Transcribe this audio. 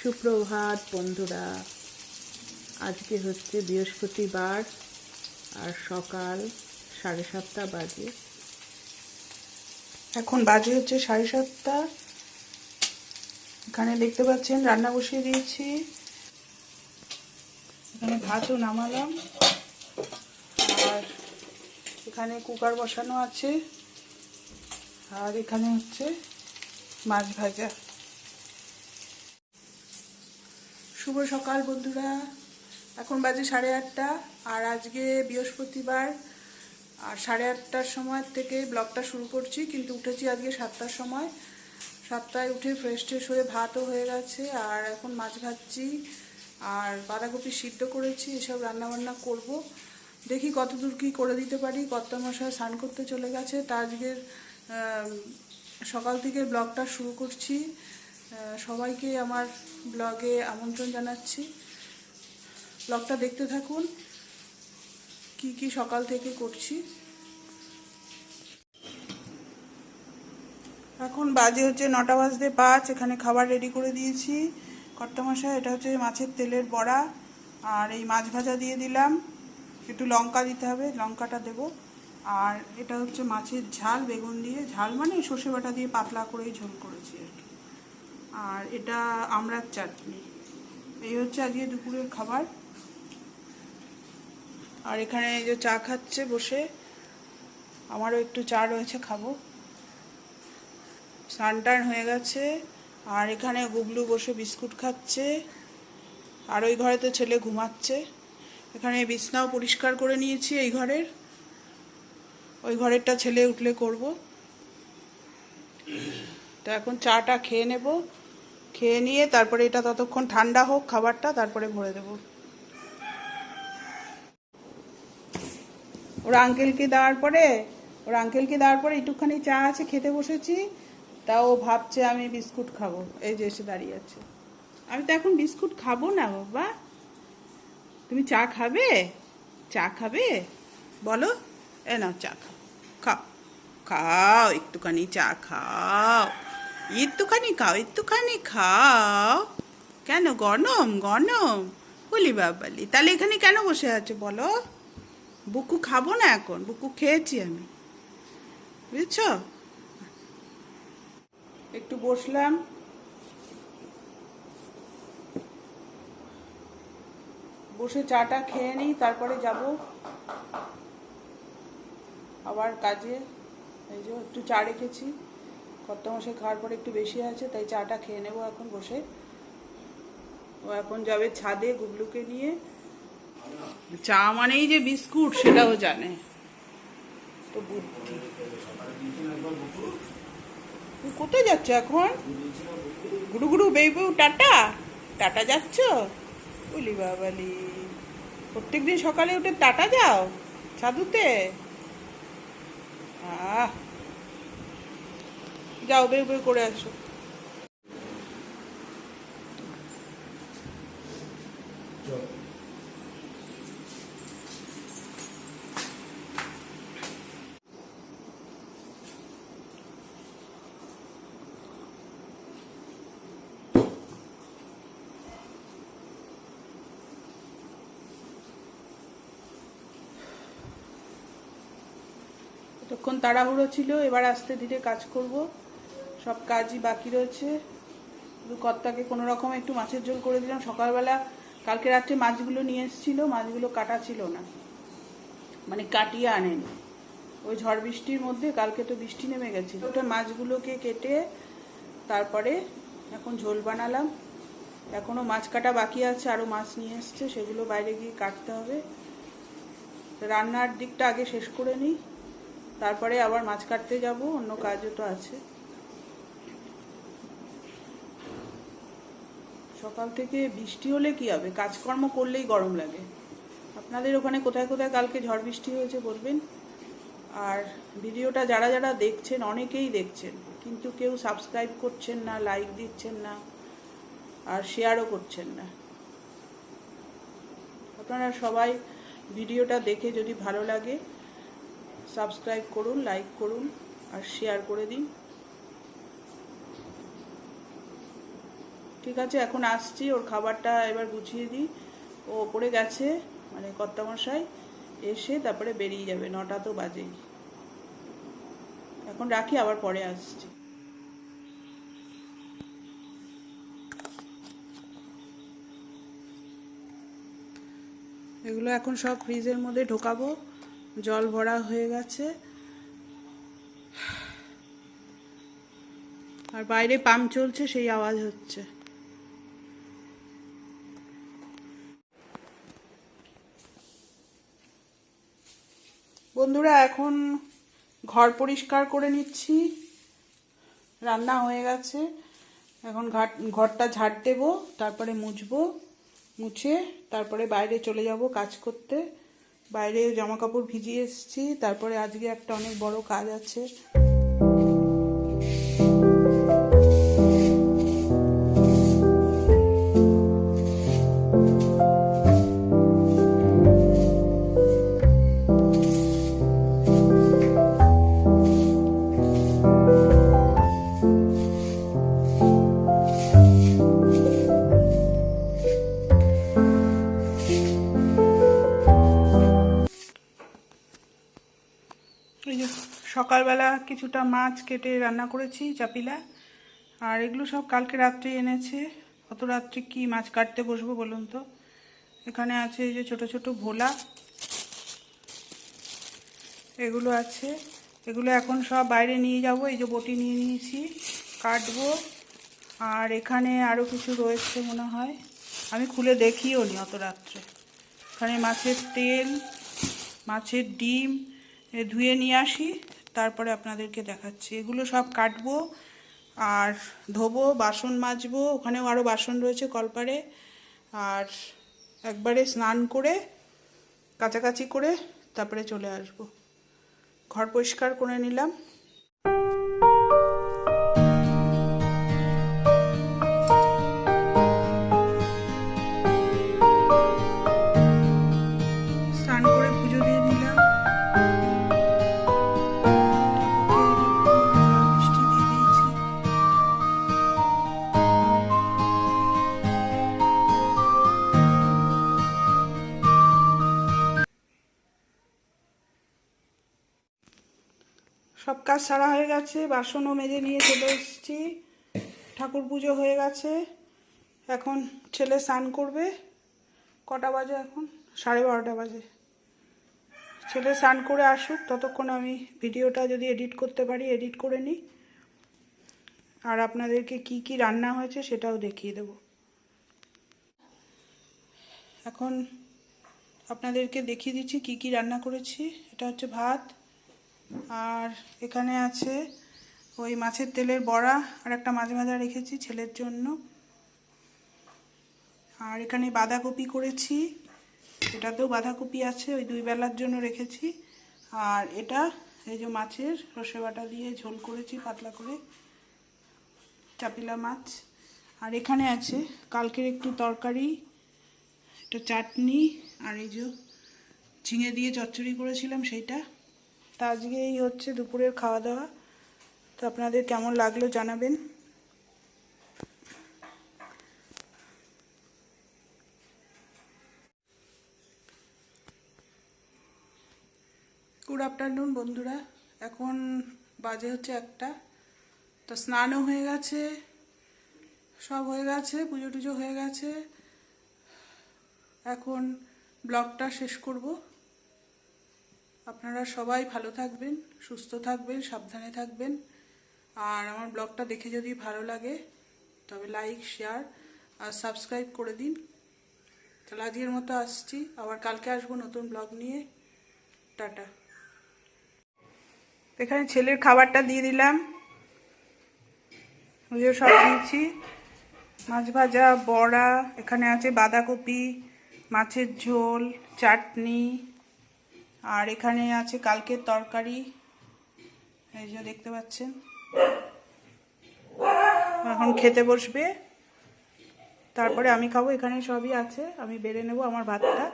সুপ্রভাত বন্ধুরা। আজকে হচ্ছে বৃহস্পতিবার আর সকাল 7:30 বাজে। এখন বাজে হচ্ছে 7:30। এখানে দেখতে পাচ্ছেন রান্না বসিয়ে দিয়েছি। এখানে ভাতও নামালাম আর এখানে কুকার বসানো আছে আর এখানে হচ্ছে মাছ ভাজা। শুভ সকাল বন্ধুরা। এখন বাজে 8:30 আর আজকে বৃহস্পতিবার আর 8:30টার সময় থেকে ব্লগটা শুরু করছি, কিন্তু উঠেছি আজকে 7টার সময়। 7টায় উঠে ফ্রেশ ট্রেশ হয়ে ভাতও হয়ে গেছে আর এখন মাছ ভাজছি আর বাঁধাকপি সিদ্ধ করেছি। এসব রান্নাবান্না করব, দেখি কতদূর কী করে দিতে পারি। কর্তামশাই স্নান করতে চলে গেছে, তা আজকের সকাল থেকে ব্লগটা শুরু করছি। সবাইকে আমার ব্লগে আমন্ত্রণ জানাচ্ছি, ব্লগটা দেখতে থাকুন কি কি সকাল থেকে করছি। এখন বাজে হচ্ছে 9:05। এখানে খাবার রেডি করে দিয়েছি কর্তামশাই। এটা হচ্ছে মাছের তেলের বড়া আর এই মাছ ভাজা দিয়ে দিলাম, একটু লঙ্কা দিতে হবে, লঙ্কাটা দেব। আর এটা হচ্ছে মাছের ঝাল, বেগুন দিয়ে ঝাল মানে সর্ষে বাটা দিয়ে পাতলা করেই ঝোল করেছি আর কি। আর এটা আমড়ার চাটনি। এই হচ্ছে আজকে দুপুরের খাবার। আর এখানে এই যে চা খাচ্ছে বসে, আমারও একটু চা রয়েছে, খাবো। স্নান টান হয়ে গেছে আর এখানে গুবলু বসে বিস্কুট খাচ্ছে আর ওই ঘরেতে ছেলে ঘুমাচ্ছে। এখানে বিছনাও পরিষ্কার করে নিয়েছি এই ঘরের, ওই ঘরেরটা ছেলে উঠলে করব। তো এখন চাটা খেয়ে নেব, খেয়ে নিয়ে তারপরে এটা ততক্ষণ ঠান্ডা হোক খাবারটা, তারপরে ভরে দেব। ওর আঙ্কেলকে দেওয়ার পরে একটুখানি চা আছে, খেতে বসেছি। তাও ভাবছে আমি বিস্কুট খাবো, এই যে এসে দাঁড়িয়ে আছে। আমি তো এখন বিস্কুট খাবো না বাবা। তুমি চা খাবে? চা খাবে বলো? এ নাও চা খাও, খাও খাও, একটুখানি চা খাও, একটুখানি খাও। কেন গরম গরম? বলি বাবালি, তাহলে এখানে কেন বসে আছো বলো? বুকু খাবো না এখন, বুকু খেয়েছি আমি, বুঝছ? একটু বসলাম, বসে চাটা খেয়ে নিই, তারপরে যাব আবার কাজে। এই যে একটু চা রেখেছি, কর্তামশাই খাওয়ার পরে একটু বেশি আছে, তাই চাটা খেয়ে নেবো এখন বসে। ও এখন যাবে ছাদে গুবলুকে নিয়ে। চা মানেই যে বিস্কুট সেটাও জানে, তো বুদ্ধি। তুই কোথায় যাচ্ছ এখন? গুরু গুরু বেবু টাটা টাটা যাচ্ছ? বলি বাবালি, প্রত্যেকদিন সকালে উঠে টাটা যাও ছাদুতে? আহ, যাও বেউ বেউ করে আসো। তখন তাড়াহুড়ো ছিল, এবার আস্তে ধীরে কাজ করব। সব কাজই বাকি রয়েছে। শুধু কর্তাকে কোনো রকম একটু মাছের ঝোল করে দিলাম। সকালবেলা কালকে রাত্রে মাছগুলো নিয়ে এসেছিলো, মাছগুলো কাটা ছিল না, মানে কাটিয়ে আনেনি। ওই ঝড় বৃষ্টির মধ্যে, কালকে তো বৃষ্টি নেমে গেছে, ওটা মাছগুলোকে কেটে তারপরে এখন ঝোল বানালাম। এখনও মাছ কাটা বাকি আছে, আরও মাছ নিয়ে এসছে, সেগুলো বাইরে গিয়ে কাটতে হবে। রান্নার দিকটা আগে শেষ করে নিই, তারপরে আবার মাছ কাটতে যাব, অন্য কাজও তো আছে। সকাল থেকে বৃষ্টি হলে কি হবে, কাজকর্ম করলেই গরম লাগে। আপনাদের ওখানে কোথায় কোথায় কালকে ঝড় বৃষ্টি হয়েছে বলবেন। আর ভিডিওটা যারা যারা দেখছেন, অনেকেই দেখছেন, কিন্তু কেউ সাবস্ক্রাইব করছেন না, লাইক দিচ্ছেন না আর শেয়ারও করছেন না। আপনারা সবাই ভিডিওটা দেখে যদি ভালো লাগে সাবস্ক্রাইব করুন, লাইক করুন আর শেয়ার করে দিন। ঠিক আছে, এখন আসছি, ওর খাবারটা এবার বুঝিয়ে দিই। ও ওপরে গেছে, মানে কর্তামশাই এসে তারপরে বেরিয়ে যাবে, 9টা তো বাজেই। এখন রাখি, আবার পরে আসছি। এগুলো এখন সব ফ্রিজের মধ্যে ঢোকাবো, জল ভরা হয়ে গেছে। আর বাইরে পাম্প চলছে, সেই আওয়াজ হচ্ছে। বন্ধুরা, এখন ঘর পরিষ্কার করে নিচ্ছি। রান্না হয়ে গেছে, এখন ঘরটা ঝাড় দেবো, তারপরে মুছবো। মুছে তারপরে বাইরে চলে যাব কাজ করতে। বাইরে জামা কাপড় ভিজিয়ে এসেছি, তারপরে আজকে একটা অনেক বড় কাজ আছে। এই যে সকালবেলা কিছুটা মাছ কেটে রান্না করেছি, চাপিলা। আর এগুলো সব কালকে রাত্রে এনেছে। অত রাত্রে কি মাছ কাটতে বসবো বলুন তো। এখানে আছে এই যে ছোট ছোট ভোলা, এগুলো আছে। এগুলো এখন সব বাইরে নিয়ে যাব। এই যে বটি নিয়ে নিয়েছি, কাটবো। আর এখানে আরও কিছু রয়েছে মনে হয়, আমি খুলে দেখিও নি অত রাত্রে। এখানে মাছের তেল, মাছের ডিম ধুয়ে নিয়ে আসি, তারপরে আপনাদেরকে দেখাচ্ছি। এগুলো সব কাটবো আর ধোবো, বাসন মাজবো। ওখানেও আরও বাসন রয়েছে কলপারে। আর একবারে স্নান করে কাচাকাচি করে তারপরে চলে আসবো। ঘর পরিষ্কার করে নিলাম। স্নান করে পুজো দিয়ে দিলাম। মিষ্টি দিয়ে দিয়েছি। সব কাজ সারা হয়ে গেছে, বাসনও মেজে নিয়ে চলে এসেছি। ঠাকুর পুজো হয়ে গেছে। এখন ছেলে স্নান করবে। কটা বাজে এখন? 12:30 বাজে। ছেলে স্নান করে আসুক, ততক্ষণ আমি ভিডিওটা যদি এডিট করতে পারি এডিট করে নিই। আর আপনাদেরকে কি কি রান্না হয়েছে সেটাও দেখিয়ে দেব। এখন আপনাদেরকে দেখিয়ে দিচ্ছি কি কি রান্না করেছি। এটা হচ্ছে ভাত, আর এখানে আছে ওই মাছের তেলের বড়া, আর একটা মাছ ভাজা রেখেছি ছেলের জন্য। আর এখানে বাঁধাকপি করেছি, এটাতেও বাঁধাকপি আছে, ওই 2 বেলার জন্য রেখেছি। আর এটা এই যে মাছের সর্ষে বাটা দিয়ে ঝোল করেছি পাতলা করে, চাপিলা মাছ। আর এখানে আছে কালকের একটু তরকারি, একটা চাটনি, আর এই যে ঝিঙে দিয়ে চচ্চড়ি করেছিলাম সেইটা। তা আজকে এই হচ্ছে দুপুরের খাওয়া দাওয়া। তো আপনাদের কেমন লাগলো জানাবেন। গুড আফটারনুন বন্ধুরা, এখন বাজে হচ্ছে 1টা। তো স্নানও হয়ে গেছে, সব হয়ে গেছে, পুজো টুজো হয়ে গেছে। এখন ব্লগটা শেষ করব। আপনারা সবাই ভালো থাকবেন, সুস্থ থাকবেন, সাবধানে থাকবেন। আর আমার ব্লগটা দেখে যদি ভালো লাগে তবে লাইক, শেয়ার আর সাবস্ক্রাইব করে দিন। তাহলে আজকের মতো আসছি, আবার কালকে আসবো নতুন ব্লগ নিয়ে। টাটা। এখানে ছেলের খাবারটা দিয়ে দিলাম, ওই সব দিয়েছি। মাছ ভাজা, বড়া, এখানে আছে বাঁধাকপি, মাছের ঝোল, চাটনি, আর এখানে আছে কালকের তরকারি, এই যে দেখতে পাচ্ছেন। এখন খেতে বসবে, তারপরে আমি খাবো। এখানে সবই আছে, আমি বেড়ে নেব আমার ভাতটা।